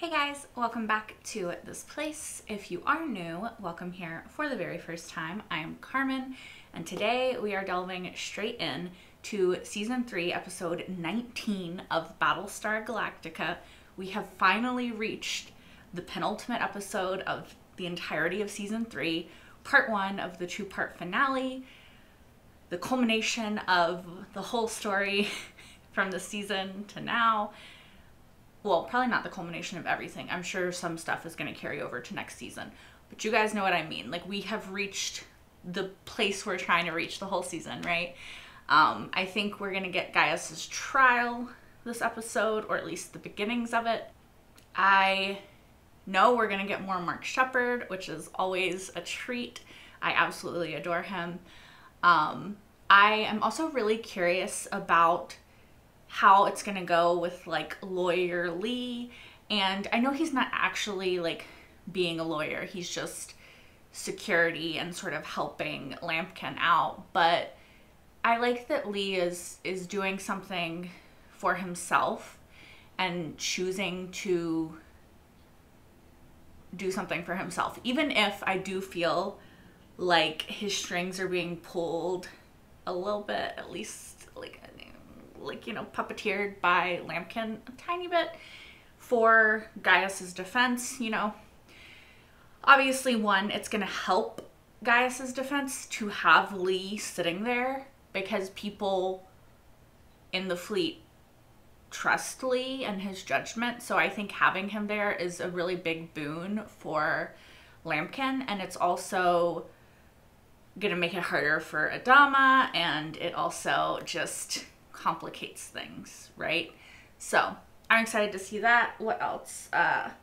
Hey guys, welcome back to this place. If you are new, welcome here for the very first time. I am Carmen, and today we are delving straight in to Season 3, Episode 19 of Battlestar Galactica. We have finally reached the penultimate episode of the entirety of Season 3, Part 1 of the two-part finale, the culmination of the whole story from the season to now. Well, probably not the culmination of everything. I'm sure some stuff is going to carry over to next season. But you guys know what I mean. Like, we have reached the place we're trying to reach the whole season, right? I think we're going to get Gaius's trial this episode, or at least the beginnings of it. I know we're going to get more Mark Sheppard, which is always a treat. I absolutely adore him. I am also really curious about how it's gonna go with like lawyer Lee, and I know he's not actually like being a lawyer, he's just security and sort of helping Lampkin out, but I like that Lee is doing something for himself and choosing to do something for himself, even if I do feel like his strings are being pulled a little bit, at least like you know, puppeteered by Lampkin a tiny bit for Gaius's defense, you know. Obviously, one, it's gonna help Gaius's defense to have Lee sitting there because people in the fleet trust Lee and his judgment, so I think having him there is a really big boon for Lampkin, and it's also gonna make it harder for Adama, and it also just complicates things, right? So I'm excited to see that. What else? I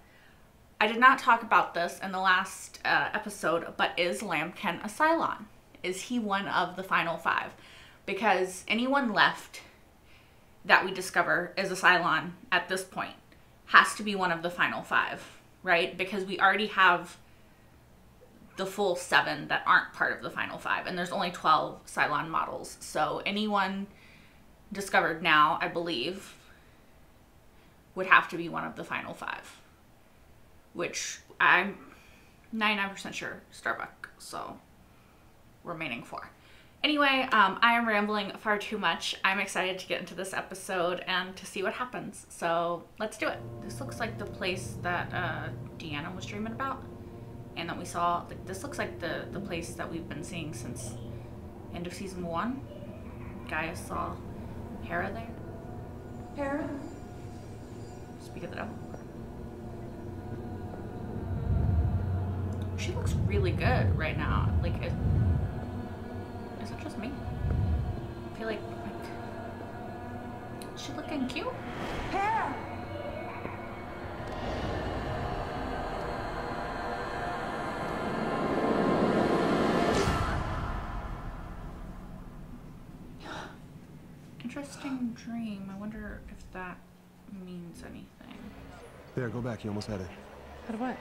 did not talk about this in the last episode, but is Lampkin a Cylon? Is he one of the final five? Because anyone left that we discover is a Cylon at this point has to be one of the final five, right? Because we already have the full 7 that aren't part of the final 5, and there's only 12 Cylon models, so anyone discovered now, I believe, would have to be one of the final 5, which I'm 99% sure Starbuck, so remaining 4. Anyway, I am rambling far too much. I'm excited to get into this episode and to see what happens, so let's do it. This looks like the place that Deanna was dreaming about, and that we saw. Like, this looks like the place that we've been seeing since end of season 1. Gaius saw Hera there. Hera? Speak of the devil. She looks really good right now. Like, is it just me? I feel like is she looking cute? Hera! Interesting dream. I wonder if that means anything. There, go back. You almost had it. Had what?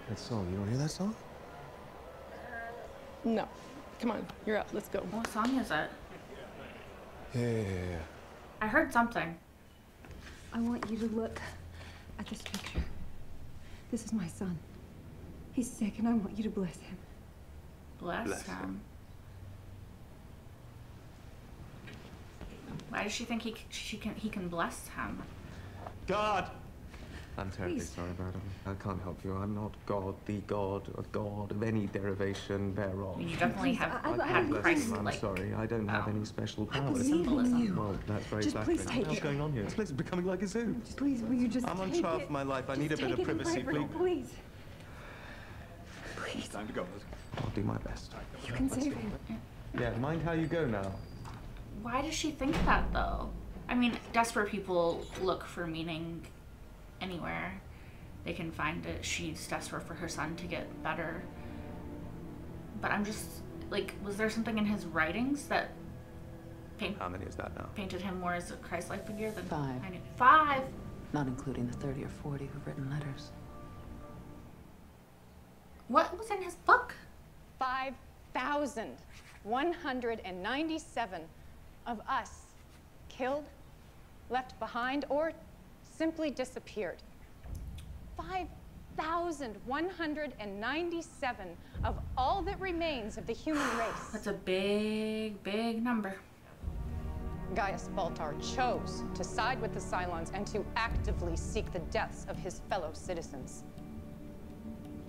That song. You don't hear that song? No. Come on, you're up. Let's go. What song is it? Yeah. I heard something. I want you to look at this picture. This is my son. He's sick, and I want you to bless him. Bless him. Why does she think he can bless him? God! I'm terribly Please. sorry, madam. I can't help you. I'm not God, the God of any derivation I thereof. mean, you definitely Please, have I had believe Christ, you. I'm like, sorry. I don't have any special I powers. believe in you. Well, that's very Just flattering. please What take else it. going on here? This place is becoming like a zoo. Just please, will you just I'm on take trial it? for my life. I Just need a bit take of it and privacy, pray for me, please. Please. Time to go. I'll do my best. You can save him. Yeah, mind how you go now. why does she think that though? I mean, desperate people look for meaning anywhere they can find it. She's desperate for her son to get better. But I'm just, like, was there something in his writings that How many is that now? painted him more as a Christ-like figure than 5. I knew? 5? Not including the 30 or 40 who've written letters. What was in his book? 5,197 of us killed, left behind, or simply disappeared. 5,197 of all that remains of the human race. That's a big, big number. Gaius Baltar chose to side with the Cylons and to actively seek the deaths of his fellow citizens.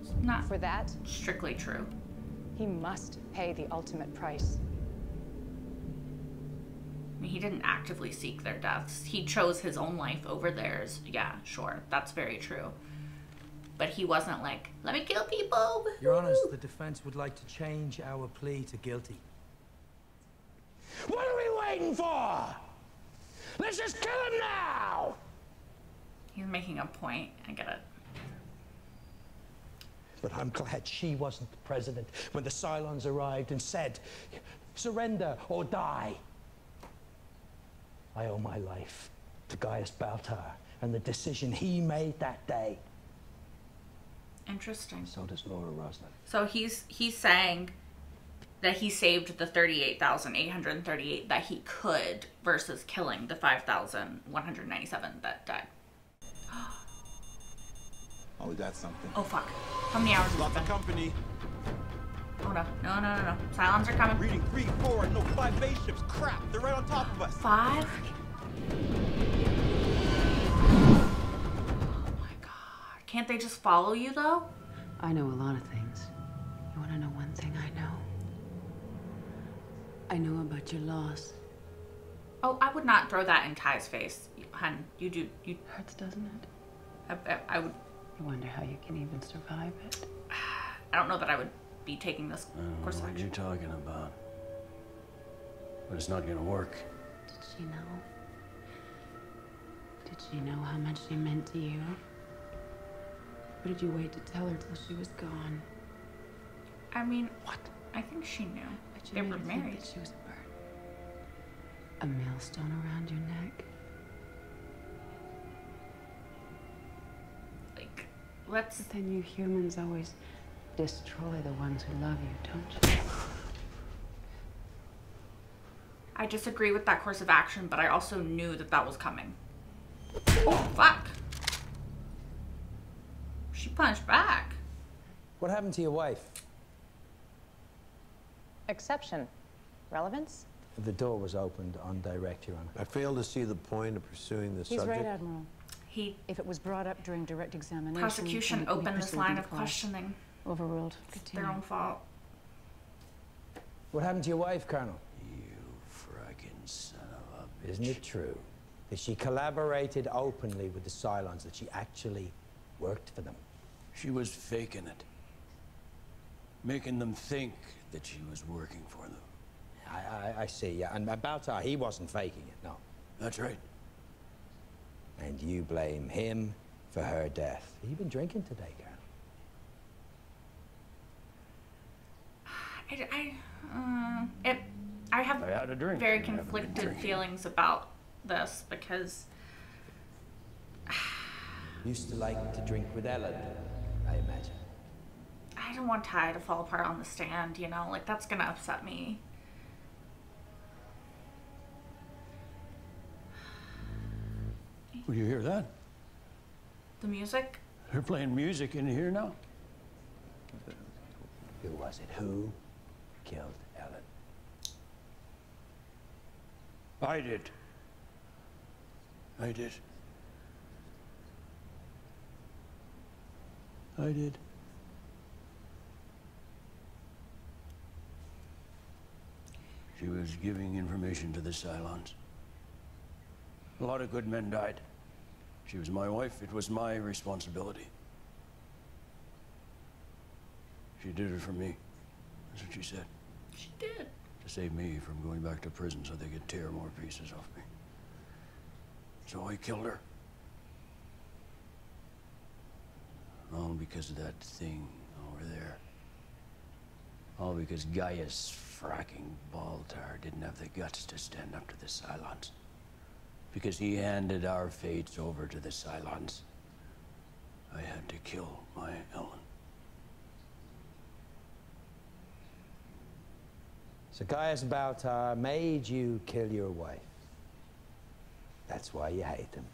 It's not For that, strictly true. he must pay the ultimate price. I mean, he didn't actively seek their deaths. He chose his own life over theirs. Yeah, sure. That's very true. But he wasn't like, let me kill people. Your Honors, the defense would like to change our plea to guilty. What are we waiting for? Let's just kill him now! He's making a point. I get it. But I'm glad she wasn't the president when the Cylons arrived and said, surrender or die. I owe my life to Gaius Baltar and the decision he made that day. Interesting. So does Laura Roslin. So he's saying that he saved the 38,838 that he could versus killing the 5,197 that died. Oh, we got something. Oh fuck. How many hours has it Lots of been? company. Oh no. No. Cylons are coming. Reading 3, 4, no, 5 base ships. Crap, they're right on top of us. 5? Oh my god. Can't they just follow you though? I know a lot of things. You want to know one thing I know? I know about your loss. Oh, I would not throw that in Ty's face. Hun, you Hurts, doesn't it? I would. You wonder how you can even survive it. I don't know that I would be taking this course of What action. you're talking about. But it's not gonna work. Did she know? Did she know how much she meant to you? Or did you wait to tell her till she was gone? I mean, what? I think she knew. But you They made were her think married. that she was a burden. A millstone around your neck. Like, let's. But then you humans always destroy the ones who love you, don't you? I disagree with that course of action, but I also knew that that was coming. Oh, fuck. She punched back. What happened to your wife? Exception. Relevance? The door was opened on direct, Your Honor. I fail to see the point of pursuing this He's subject. right, Admiral. If it was brought up during direct examination, prosecution then it can be opened this pursued line in of class. questioning. Overruled. It's their own fault. What happened to your wife, Colonel? You frickin' son of a bitch. Isn't it true that she collaborated openly with the Cylons, that she actually worked for them? She was faking it. Making them think that she was working for them. I see, yeah. And Baltar, he wasn't faking it, no. That's right. And you blame him for her death. You've been drinking today, Colonel. I have I had a drink. very I haven't been conflicted drinking. feelings about this because Used to like to drink with Ellen, I imagine. I don't want Ty to fall apart on the stand, you know? Like, that's gonna upset me. Will you hear that? The music? They're playing music in here now. Who was it? Who killed Ellen? I did. I did. I did. She was giving information to the Cylons. A lot of good men died. She was my wife. It was my responsibility. She did it for me. That's what she said. She did. To save me from going back to prison so they could tear more pieces off me. So I killed her. All because of that thing over there. All because Gaius fracking Baltar didn't have the guts to stand up to the Cylons. Because he handed our fates over to the Cylons. I had to kill my Ellen. So Gaius Baltar made you kill your wife. That's why you hate him.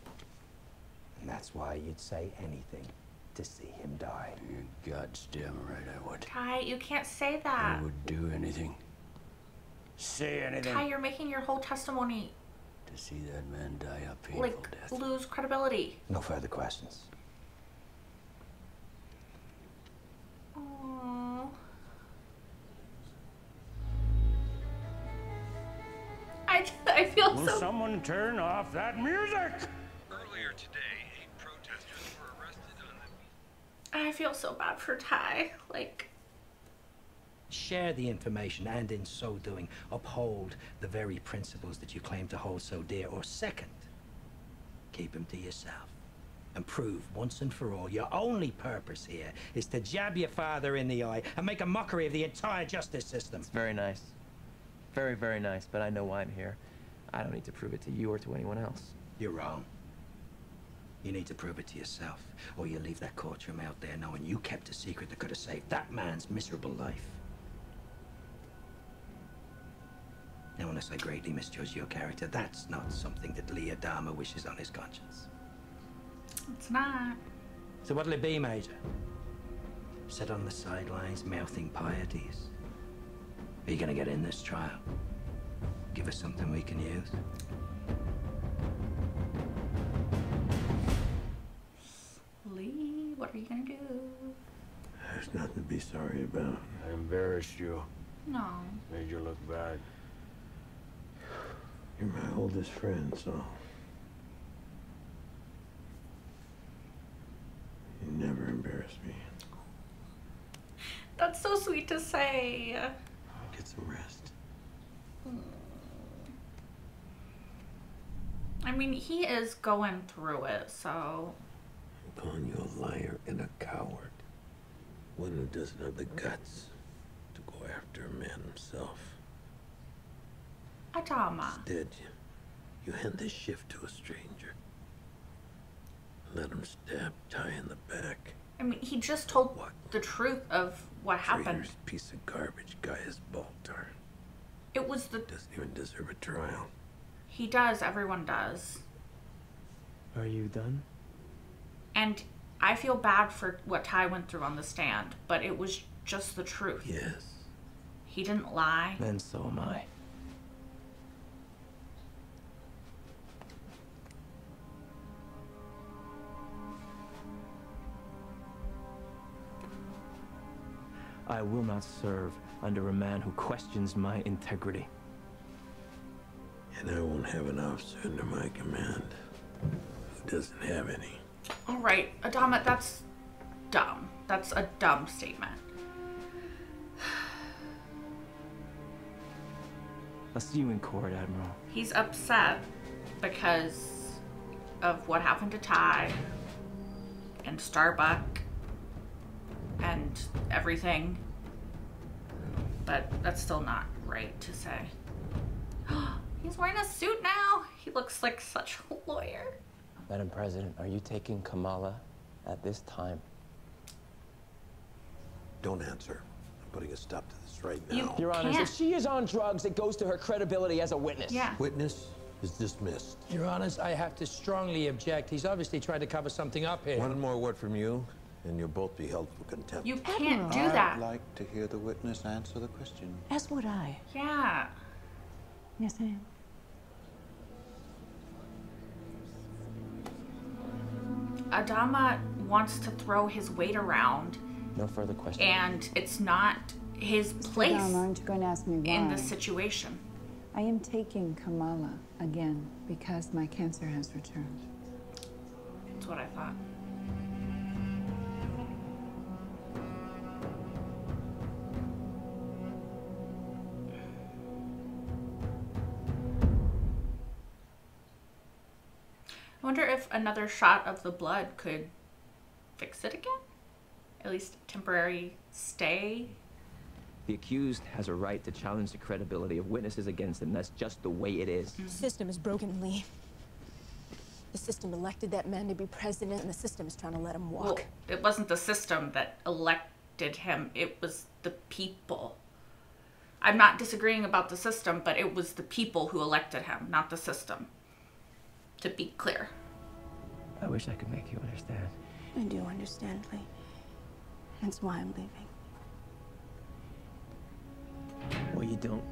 And that's why you'd say anything to see him die. You're goddamn right I would. Ty, you can't say that. I would do anything. Say anything. Ty, you're making your whole testimony To see that man die a painful like death. lose credibility. No further questions. Aww. I feel Will so. someone turn off that music? Earlier today, 8 protesters were arrested on the... I feel so bad for Ty. Like, Share the information and in so doing uphold the very principles that you claim to hold so dear. Or second, keep them to yourself and prove once and for all your only purpose here is to jab your father in the eye and make a mockery of the entire justice system. It's very nice. Very, very nice, but I know why I'm here. I don't need to prove it to you or to anyone else. You're wrong. You need to prove it to yourself, or you leave that courtroom out there knowing you kept a secret that could have saved that man's miserable life. Now, unless I greatly misjudge your character, that's not something that Lee Adama wishes on his conscience. it's not. So what'll it be, Major? Sit on the sidelines, mouthing pieties? Are you gonna get in this trial? Give us something we can use? Lee, what are you gonna do? There's nothing to be sorry about. I embarrassed you. No. Made you look bad. You're my oldest friend, so... You never embarrass me. That's so sweet to say. Get some rest. I mean, he is going through it, so... I'm calling you a liar and a coward. One who doesn't have the guts to go after a man himself. Adama. Instead, you hand this shift to a stranger. Let him stab Ty in the back. I mean, he just told the truth of what happened. Traitor's piece of garbage, Gaius Baltar. It was the... Doesn't even deserve a trial. He does. Everyone does. Are you done? And I feel bad for what Ty went through on the stand, but it was just the truth. Yes. He didn't lie. Then so am I. I will not serve under a man who questions my integrity. And I won't have an officer under my command who doesn't have any. All right, Adama, that's dumb. That's a dumb statement. I'll see you in court, Admiral. He's upset because of what happened to Ty and Starbuck and everything. But that's still not right to say. He's wearing a suit now. He looks like such a lawyer. Madam President, are you taking Kamala at this time? Don't answer. I'm putting a stop to this right now. Your Honor, if she is on drugs, it goes to her credibility as a witness. Yeah. Witness is dismissed. Your Honors, I have to strongly object. He's obviously trying to cover something up here. One more word from you, and you'll both be held for contempt. You can't do that. I'd like to hear the witness answer the question. As would I. Yeah. Yes, I am. Adama wants to throw his weight around, No further questions. and it's not his place Adama, aren't you going to ask me why? in this situation. I am taking Kamala again because my cancer has returned. That's what I thought. I wonder if another shot of the blood could fix it again? At least temporary stay? The accused has a right to challenge the credibility of witnesses against him. That's just the way it is. The system is broken, Lee. The system elected that man to be president, and the system is trying to let him walk. Well, it wasn't the system that elected him. It was the people. I'm not disagreeing about the system, but it was the people who elected him, not the system. To be clear. I wish I could make you understand. I do understand, Lee. That's why I'm leaving. Well, you don't.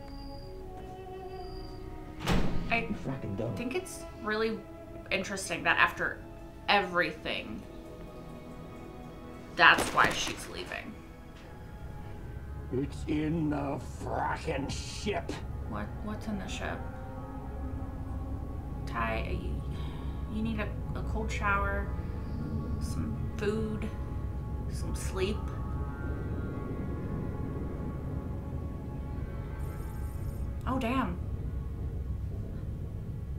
I Fucking don't. think it's really interesting that after everything, that's why she's leaving. It's in the fracking ship. What's in the ship? Ty, you need a cold shower, some food, some sleep. Oh, damn.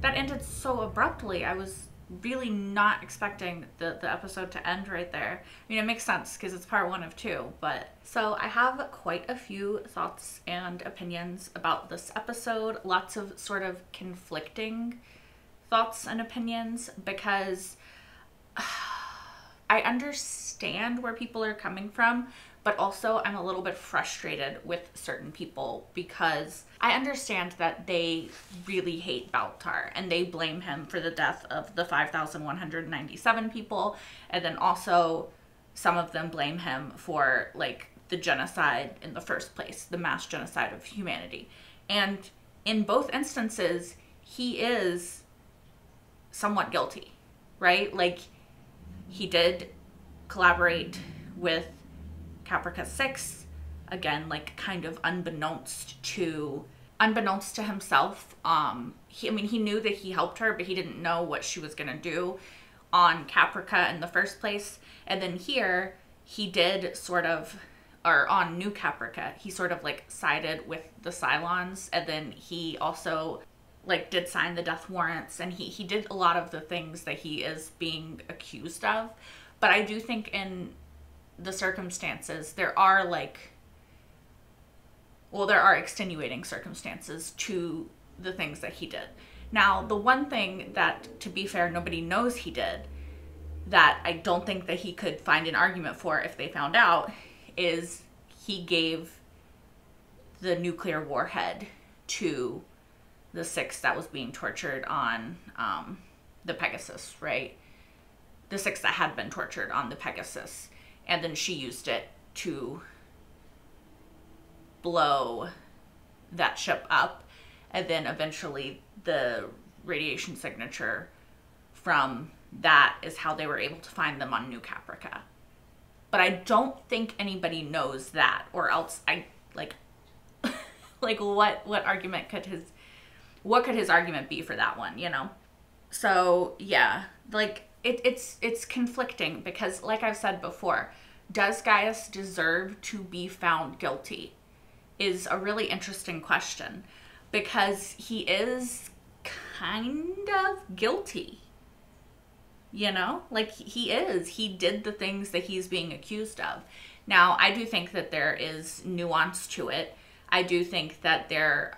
That ended so abruptly. I was really not expecting the episode to end right there. I mean, it makes sense because it's part 1 of 2, but... So I have quite a few thoughts and opinions about this episode. Lots of sort of conflicting thoughts and opinions because I understand where people are coming from, but also I'm a little bit frustrated with certain people because I understand that they really hate Baltar and they blame him for the death of the 5,197 people, and then also some of them blame him for like the genocide in the first place, the mass genocide of humanity. And in both instances, he is somewhat guilty, right? Like, he did collaborate with Caprica 6, again, like kind of unbeknownst to himself. He knew that he helped her, but he didn't know what she was gonna do on Caprica in the first place. And then here, he did sort of, or on New Caprica, he sort of like sided with the Cylons, and then he also like did sign the death warrants, and he did a lot of the things that he is being accused of. But I do think in the circumstances, there are extenuating circumstances to the things that he did. Now, the one thing that, to be fair, nobody knows he did, that I don't think that he could find an argument for if they found out, is he gave the nuclear warhead to the 6 that was being tortured on the Pegasus, right? The 6 that had been tortured on the Pegasus. And then she used it to blow that ship up. And then eventually the radiation signature from that is how they were able to find them on New Caprica. But I don't think anybody knows that, or else what argument could his argument be for that one, you know? So yeah, like it's conflicting because, like I've said before, does Gaius deserve to be found guilty is a really interesting question, because he is kind of guilty, you know? Like, he did the things that he's being accused of. Now, I do think that there is nuance to it. I do think that there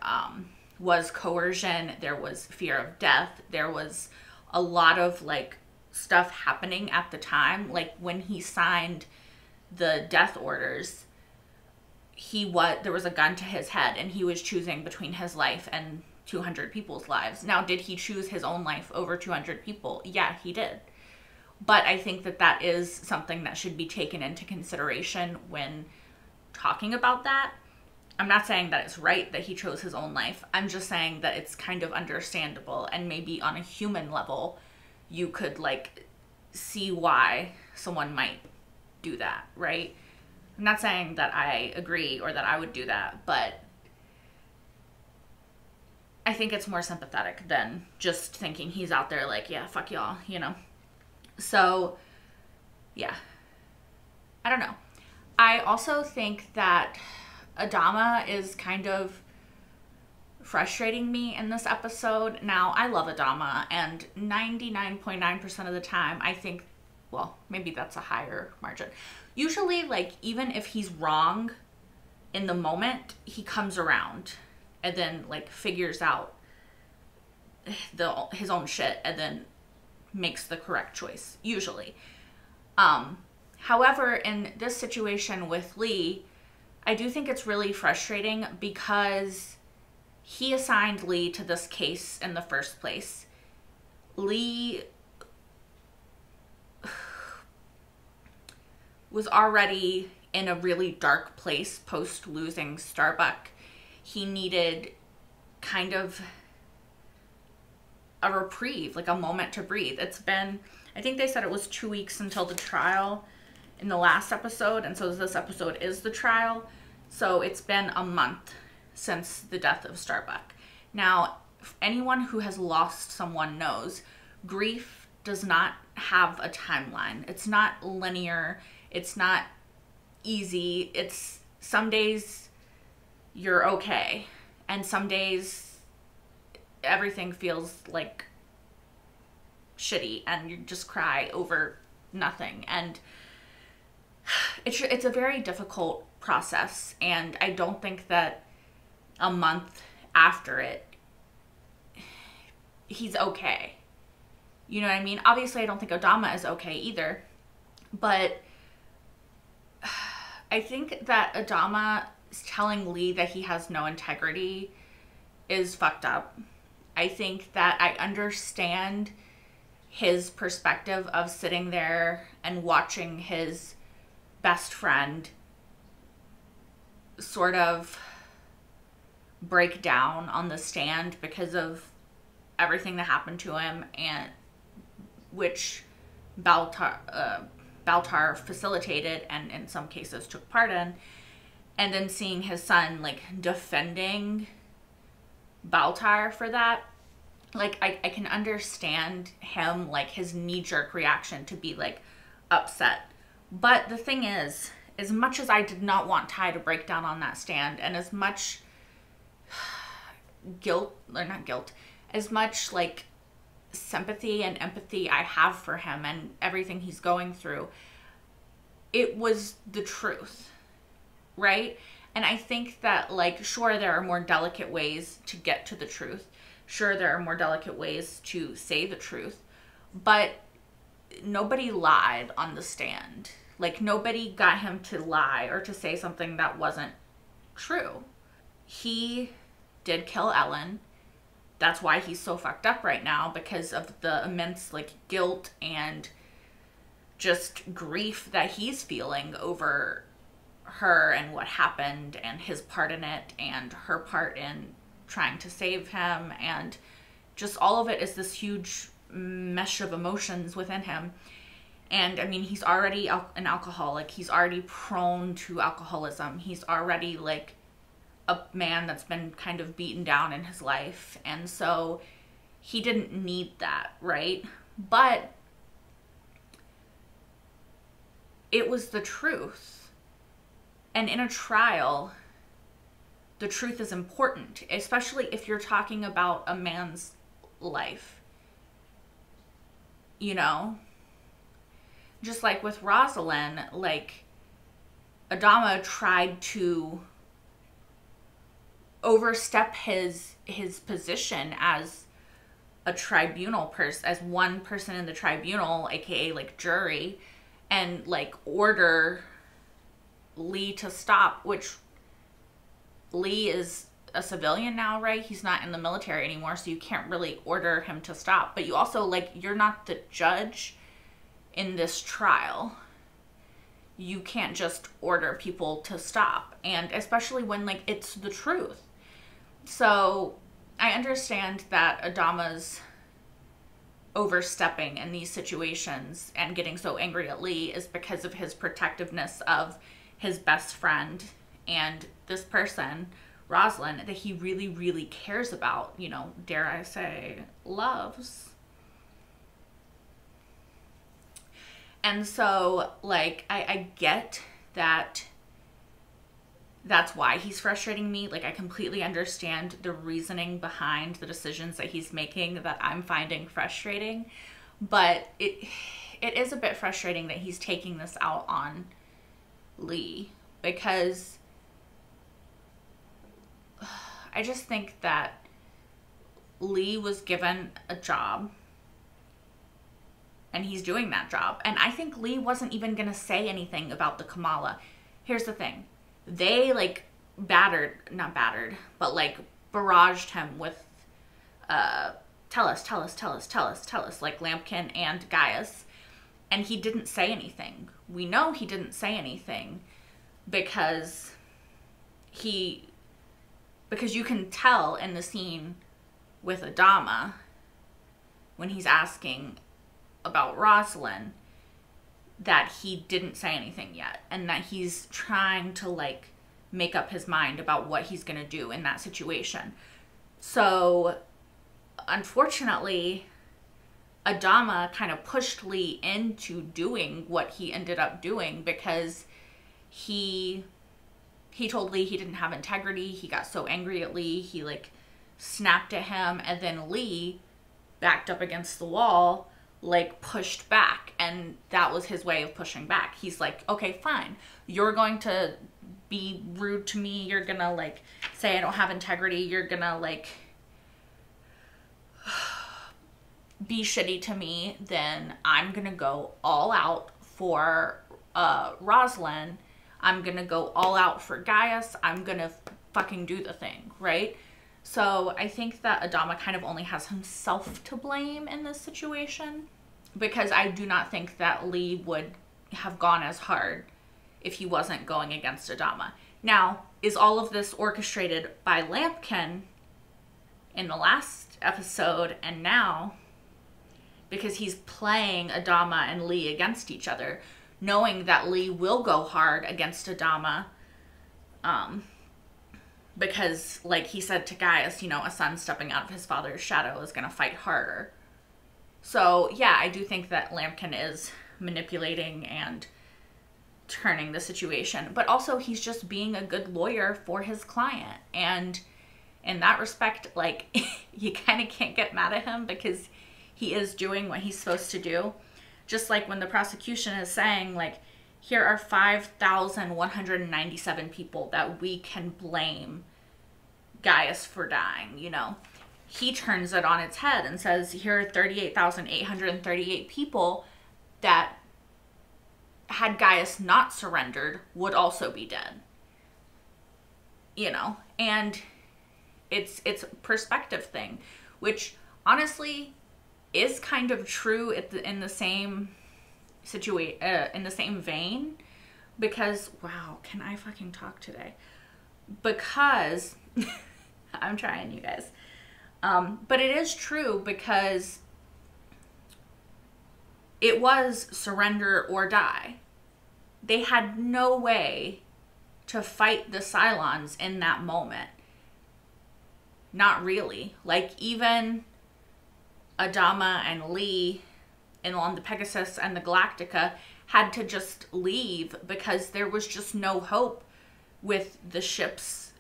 was coercion, there was fear of death, there was a lot of like stuff happening at the time. Like, when he signed the death orders, there was a gun to his head and he was choosing between his life and 200 people's lives. Now, did he choose his own life over 200 people? Yeah, he did. But I think that that is something that should be taken into consideration when talking about that. I'm not saying that it's right that he chose his own life. I'm just saying that it's kind of understandable, and maybe on a human level, you could like see why someone might do that, right? I'm not saying that I agree or that I would do that, but I think it's more sympathetic than just thinking he's out there like, yeah, fuck y'all, you know? So, yeah. I don't know. I also think that Adama is kind of frustrating me in this episode. Now, I love Adama, and 99.9% of the time, I think, well, maybe that's a higher margin. Usually, like, even if he's wrong in the moment, he comes around and then, like, figures out his own shit and then makes the correct choice, usually. However, in this situation with Lee, I do think it's really frustrating because he assigned Lee to this case in the first place. Lee was already in a really dark place post losing Starbuck. He needed kind of a reprieve, like a moment to breathe. It's been, I think they said it was 2 weeks until the trial in the last episode, and so this episode is the trial. So it's been a month since the death of Starbuck. Now, anyone who has lost someone knows grief does not have a timeline. It's not linear. It's not easy. It's some days you're okay, and some days everything feels like shitty and you just cry over nothing. And it's a very difficult process, and I don't think that a month after it he's okay. You know what I mean? Obviously I don't think Adama is okay either, but I think that Adama telling Lee that he has no integrity is fucked up. I think that I understand his perspective of sitting there and watching his best friend sort of break down on the stand because of everything that happened to him, and which Baltar facilitated and in some cases took part in, and then seeing his son like defending Baltar for that. Like I can understand him, like his knee-jerk reaction to be like upset. But the thing is, as much as I did not want Ty to break down on that stand, and as much as much like sympathy and empathy I have for him and everything he's going through, it was the truth, right? And I think that, like, sure, there are more delicate ways to get to the truth. Sure, there are more delicate ways to say the truth, but nobody lied on the stand. Like, nobody got him to lie or to say something that wasn't true. He did kill Ellen. That's why he's so fucked up right now, because of the immense, like, guilt and just grief that he's feeling over her and what happened and his part in it and her part in trying to save him, and just all of it is this huge mesh of emotions within him. And I mean, he's already an alcoholic. He's already prone to alcoholism. He's already like a man that's been kind of beaten down in his life. And so he didn't need that, right? But it was the truth. And in a trial, the truth is important, especially if you're talking about a man's life. You know? Just like with Rosalind, like, Adama tried to overstep his position as a tribunal person, as one person in the tribunal, aka like jury, and like order Lee to stop, which Lee is a civilian now, right? He's not in the military anymore, so you can't really order him to stop. But you also, like, you're not the judge in this trial. You can't just order people to stop, and especially when, like, it's the truth. So I understand that Adama's overstepping in these situations and getting so angry at Lee is because of his protectiveness of his best friend and this person, Rosalind, that he really, really cares about, you know, dare I say, loves. And so, like, I get that that's why he's frustrating me. Like, I completely understand the reasoning behind the decisions that he's making that I'm finding frustrating. But it is a bit frustrating that he's taking this out on Lee, because I just think that Lee was given a job and he's doing that job. And I think Lee wasn't even going to say anything about the Kamala. Here's the thing. They, like, not battered, but, like, barraged him with, tell us, like Lampkin and Gaius. And he didn't say anything, we know he didn't say anything because you can tell in the scene with Adama when he's asking about Rosalind that he didn't say anything yet, and that he's trying to like make up his mind about what he's going to do in that situation. So unfortunately, Adama kind of pushed Lee into doing what he ended up doing because he told Lee he didn't have integrity. He got so angry at Lee, he like snapped at him, and then Lee backed up against the wall, like pushed back, and that was his way of pushing back. He's like, okay, fine, you're going to be rude to me, you're gonna like say I don't have integrity, you're gonna like be shitty to me, then I'm gonna go all out for Rosalind. I'm gonna go all out for Gaius. I'm gonna fucking do the thing, right? So I think that Adama kind of only has himself to blame in this situation, because I do not think that Lee would have gone as hard if he wasn't going against Adama. Now, is all of this orchestrated by Lampkin in the last episode and now? Because he's playing Adama and Lee against each other, knowing that Lee will go hard against Adama, because, like he said to Gaius, you know, a son stepping out of his father's shadow is going to fight harder. So, yeah, I do think that Lampkin is manipulating and turning the situation. But also, he's just being a good lawyer for his client. And in that respect, like, you kind of can't get mad at him because he is doing what he's supposed to do. Just like when the prosecution is saying, like, here are 5,197 people that we can blame Gaius for dying, you know. He turns it on its head and says, here are 38,838 people that, had Gaius not surrendered, would also be dead. You know, and it's a perspective thing, which honestly is kind of true in the same in the same vein, because wow, can I fucking talk today? Because I'm trying, you guys. But it is true, because it was surrender or die. They had no way to fight the Cylons in that moment. Not really. Like, even Adama and Lee and on the Pegasus and the Galactica had to just leave because there was just no hope with the ships,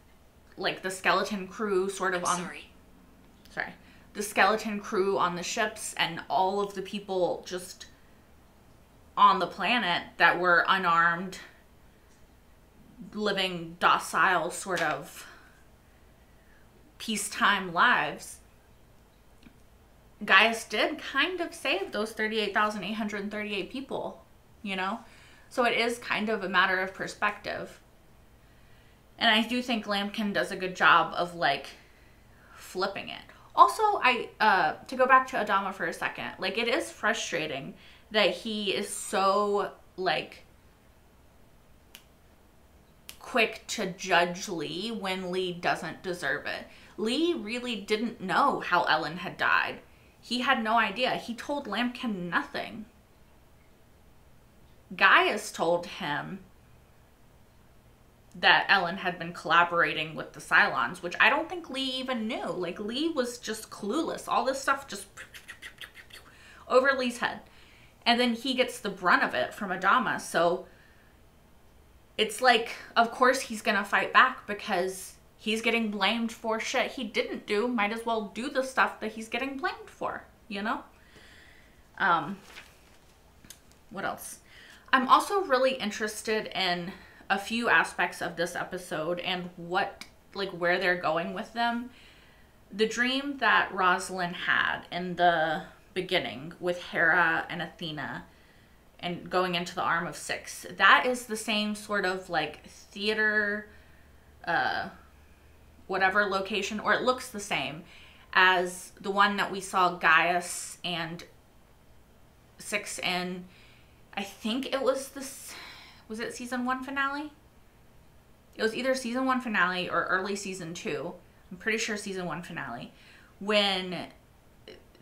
like the skeleton crew sort of the skeleton crew on the ships and all of the people just on the planet that were unarmed, living docile sort of peacetime lives. Gaius did kind of save those 38,838 people, you know? So it is kind of a matter of perspective. And I do think Lampkin does a good job of, like, flipping it. Also, to go back to Adama for a second, like, it is frustrating that he is so, like, quick to judge Lee when Lee doesn't deserve it. Lee really didn't know how Ellen had died. He had no idea. He told Lampkin nothing. Gaius told him that Ellen had been collaborating with the Cylons, which I don't think Lee even knew. Like, Lee was just clueless. All this stuff just over Lee's head. And then he gets the brunt of it from Adama. So it's like, of course he's gonna fight back because he's getting blamed for shit he didn't do. Might as well do the stuff that he's getting blamed for, you know? What else? I'm also really interested in a few aspects of this episode and what, like, where they're going with them. The dream that Rosalind had in the beginning with Hera and Athena and going into the Arm of Six, that is the same sort of, like, theater, whatever location, or it looks the same as the one that we saw Gaius and Six in. I think it was was it season 1 finale? It was either season 1 finale or early season 2. I'm pretty sure season 1 finale, when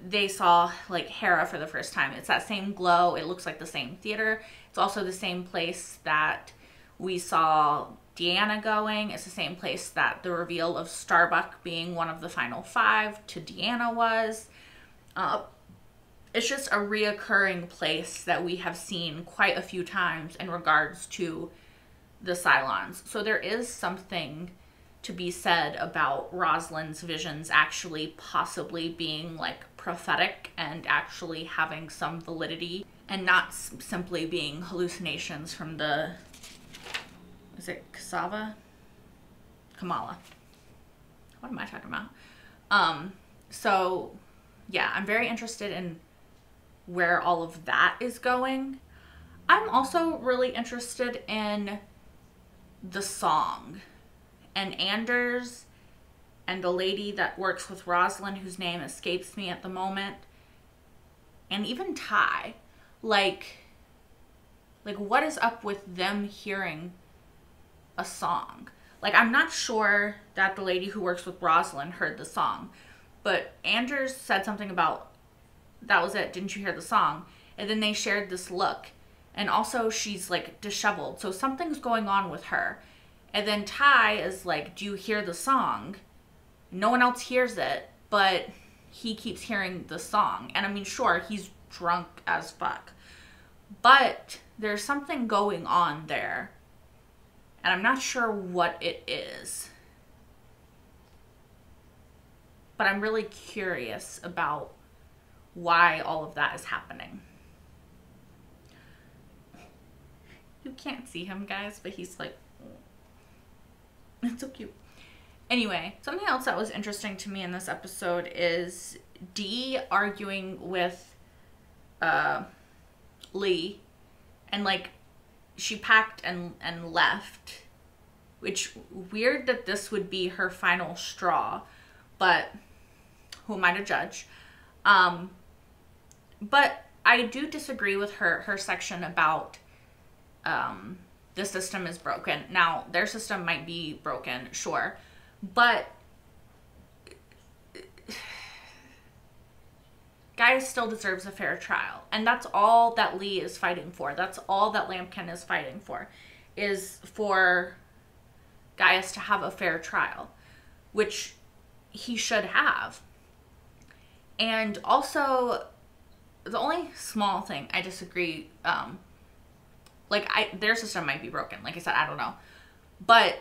they saw like Hera for the first time. It's that same glow. It looks like the same theater. It's also the same place that we saw Deanna going. It's the same place that the reveal of Starbuck being one of the final 5 to Deanna was. It's just a reoccurring place that we have seen quite a few times in regards to the Cylons. So there is something to be said about Rosalind's visions actually possibly being like prophetic and actually having some validity, and not simply being hallucinations from the, is it Kamala? What am I talking about? So yeah, I'm very interested in where all of that is going. I'm also really interested in the song, and Anders and the lady that works with Rosalind, whose name escapes me at the moment, and even Ty. Like what is up with them hearing a song? Like, I'm not sure that the lady who works with Rosalind heard the song, but Anders said something about, that was it, didn't you hear the song? And then they shared this look, and also she's like disheveled, so something's going on with her. And then Ty is like, do you hear the song? No one else hears it, but he keeps hearing the song. And I mean, sure, he's drunk as fuck, but there's something going on there, and I'm not sure what it is. But I'm really curious about why all of that is happening. You can't see him, guys, but he's like, it's so cute. Anyway, something else that was interesting to me in this episode is Dee arguing with Lee, and like she packed and left, which, weird that this would be her final straw, but who am I to judge? But I do disagree with her section about the system is broken. Now, their system might be broken, sure, but Gaius still deserves a fair trial, and that's all that Lee is fighting for. That's all that Lampkin is fighting for, is for Gaius to have a fair trial, which he should have. And also, the only small thing I disagree, their system might be broken. Like I said, I don't know. But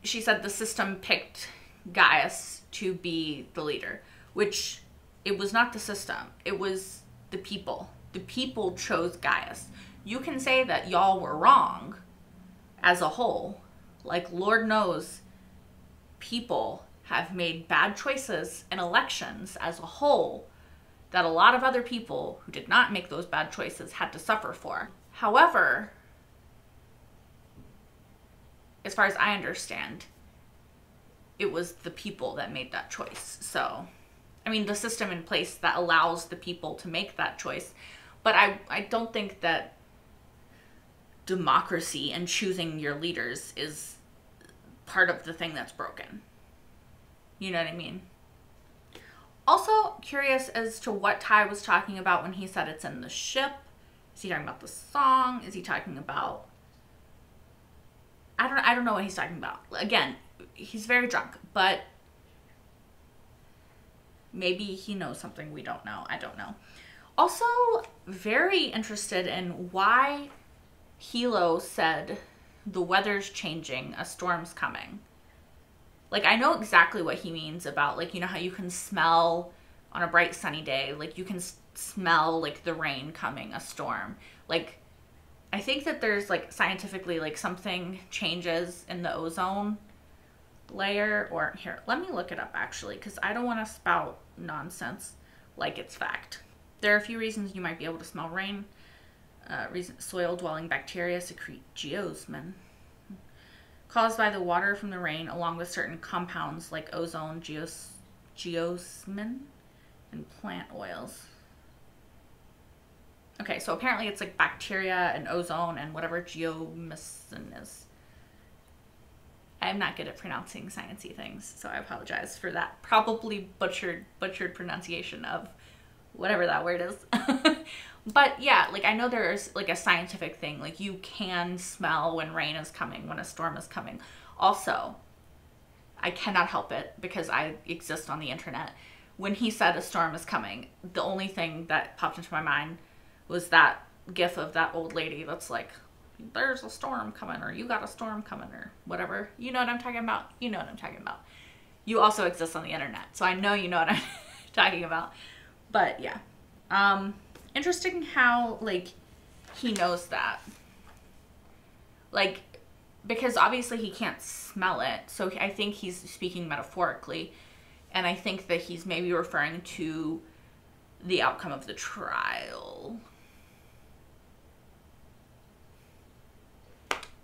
she said the system picked Gaius to be the leader, which it was not the system. It was the people. The people chose Gaius. You can say that y'all were wrong as a whole. Like, Lord knows, people have made bad choices in elections as a whole that a lot of other people who did not make those bad choices had to suffer for. However, as far as I understand, it was the people that made that choice. So, I mean, the system in place that allows the people to make that choice. But I don't think that democracy and choosing your leaders is part of the thing that's broken. You know what I mean? Also curious as to what Ty was talking about when he said it's in the ship. Is he talking about the song? Is he talking about... I don't know what he's talking about. Again, he's very drunk, but maybe he knows something we don't know. I don't know. Also, very interested in why Hilo said the weather's changing, a storm's coming. Like, I know exactly what he means about, like, you know how you can smell on a bright sunny day, like, you can smell, like, the rain coming, a storm. Like, I think that there's, like, scientifically, like, something changes in the ozone layer, or here, let me look it up, actually, because I don't want to spout nonsense like it's fact. There are a few reasons you might be able to smell rain. Soil-dwelling bacteria secrete geosmin, caused by the water from the rain, along with certain compounds like ozone, geosmin, and plant oils. Okay, so apparently it's like bacteria and ozone and whatever geomycin is. I'm not good at pronouncing sciencey things, so I apologize for that probably butchered pronunciation of whatever that word is. But yeah, like I know there's like a scientific thing, like you can smell when rain is coming, when a storm is coming. Also, I cannot help it because I exist on the internet. When he said a storm is coming, the only thing that popped into my mind was that gif of that old lady that's like, there's a storm coming, or you got a storm coming, or whatever. You know what I'm talking about? You know what I'm talking about. You also exist on the internet, so I know you know what I'm talking about. But yeah. Interesting how, like, he knows that. Like, because obviously he can't smell it, so I think he's speaking metaphorically. And I think that he's maybe referring to the outcome of the trial.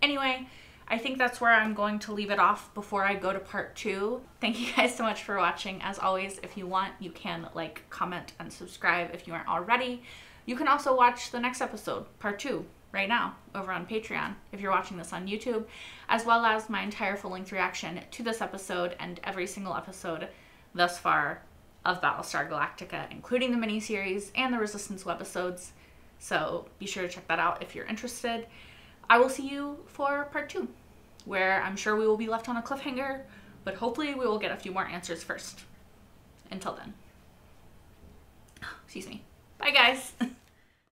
Anyway, I think that's where I'm going to leave it off before I go to part 2. Thank you guys so much for watching. As always, if you want, you can like, comment, and subscribe if you aren't already. You can also watch the next episode, part 2, right now over on Patreon if you're watching this on YouTube, as well as my entire full-length reaction to this episode and every single episode thus far of Battlestar Galactica, including the miniseries and the Resistance webisodes. So be sure to check that out if you're interested. I will see you for part 2, where I'm sure we will be left on a cliffhanger, but hopefully we will get a few more answers first. Until then. Excuse me. Bye, guys.